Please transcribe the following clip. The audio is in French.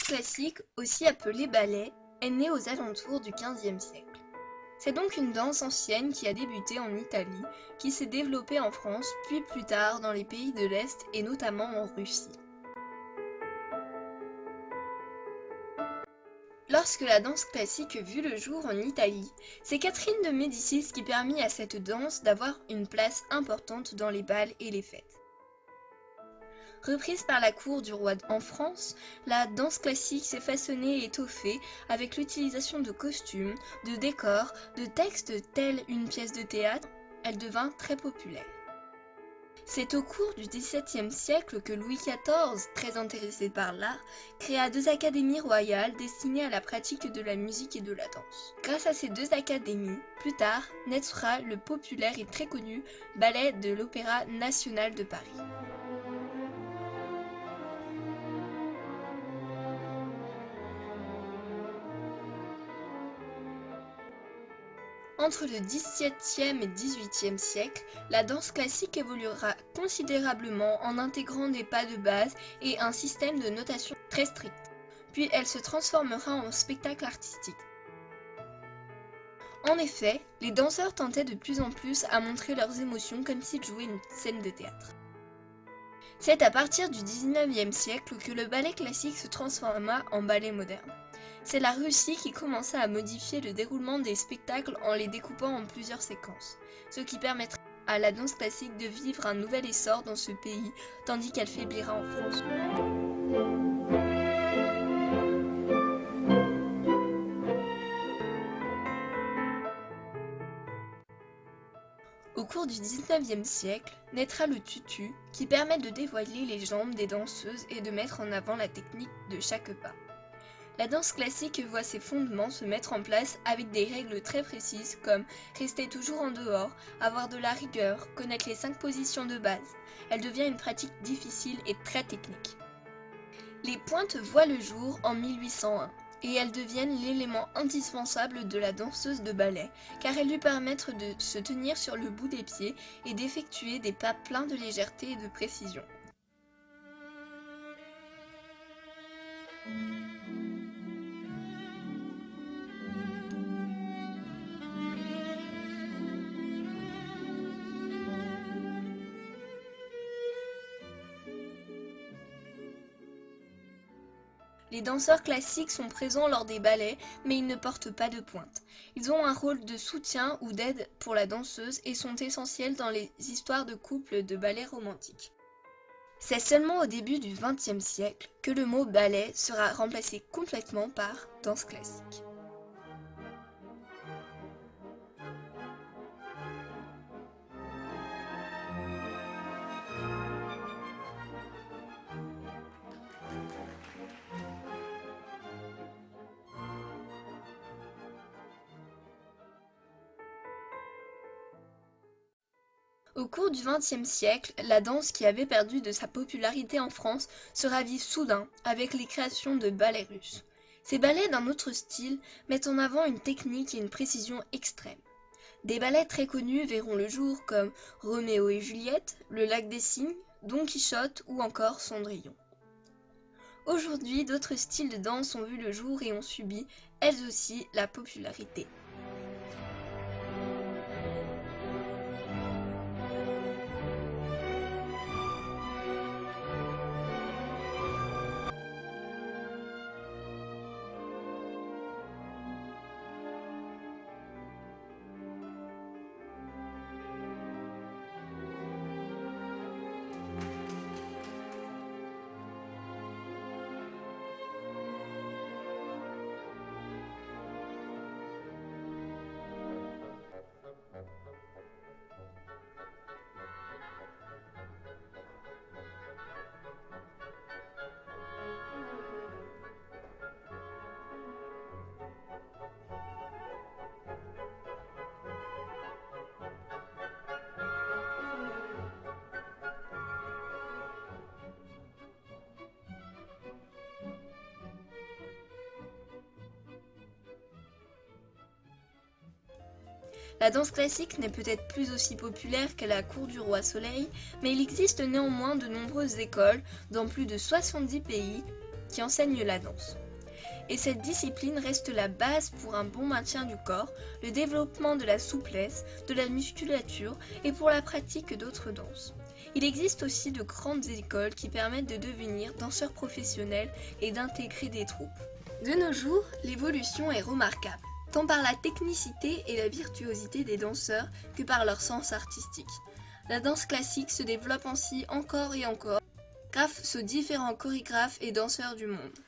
classique, aussi appelée ballet, est née aux alentours du XVe siècle. C'est donc une danse ancienne qui a débuté en Italie, qui s'est développée en France, puis plus tard dans les pays de l'Est et notamment en Russie. Lorsque la danse classique vit le jour en Italie, c'est Catherine de Médicis qui permit à cette danse d'avoir une place importante dans les bals et les fêtes. Reprise par la cour du roi en France, la danse classique s'est façonnée et étoffée avec l'utilisation de costumes, de décors, de textes tels une pièce de théâtre. Elle devint très populaire. C'est au cours du XVIIe siècle que Louis XIV, très intéressé par l'art, créa 2 académies royales destinées à la pratique de la musique et de la danse. Grâce à ces 2 académies, plus tard, naîtra le populaire et très connu ballet de l'Opéra national de Paris. Entre le XVIIe et XVIIIe siècle, la danse classique évoluera considérablement en intégrant des pas de base et un système de notation très strict. Puis elle se transformera en spectacle artistique. En effet, les danseurs tentaient de plus en plus à montrer leurs émotions comme s'ils jouaient une scène de théâtre. C'est à partir du XIXe siècle que le ballet classique se transforma en ballet moderne. C'est la Russie qui commença à modifier le déroulement des spectacles en les découpant en plusieurs séquences, ce qui permettra à la danse classique de vivre un nouvel essor dans ce pays, tandis qu'elle faiblira en France. Au cours du XIXe siècle, naîtra le tutu, qui permet de dévoiler les jambes des danseuses et de mettre en avant la technique de chaque pas. La danse classique voit ses fondements se mettre en place avec des règles très précises comme rester toujours en dehors, avoir de la rigueur, connaître les 5 positions de base. Elle devient une pratique difficile et très technique. Les pointes voient le jour en 1801 et elles deviennent l'élément indispensable de la danseuse de ballet car elles lui permettent de se tenir sur le bout des pieds et d'effectuer des pas pleins de légèreté et de précision. Les danseurs classiques sont présents lors des ballets, mais ils ne portent pas de pointe. Ils ont un rôle de soutien ou d'aide pour la danseuse et sont essentiels dans les histoires de couples de ballets romantiques. C'est seulement au début du XXe siècle que le mot ballet sera remplacé complètement par danse classique. Au cours du XXe siècle, la danse qui avait perdu de sa popularité en France se ravive soudain avec les créations de ballets russes. Ces ballets d'un autre style mettent en avant une technique et une précision extrême. Des ballets très connus verront le jour comme Roméo et Juliette, Le Lac des Cygnes, Don Quichotte ou encore Cendrillon. Aujourd'hui, d'autres styles de danse ont vu le jour et ont subi, elles aussi, la popularité. La danse classique n'est peut-être plus aussi populaire qu'à la cour du roi Soleil, mais il existe néanmoins de nombreuses écoles dans plus de 70 pays qui enseignent la danse. Et cette discipline reste la base pour un bon maintien du corps, le développement de la souplesse, de la musculature et pour la pratique d'autres danses. Il existe aussi de grandes écoles qui permettent de devenir danseur professionnel et d'intégrer des troupes. De nos jours, l'évolution est remarquable, tant par la technicité et la virtuosité des danseurs que par leur sens artistique. La danse classique se développe ainsi encore et encore grâce aux différents chorégraphes et danseurs du monde.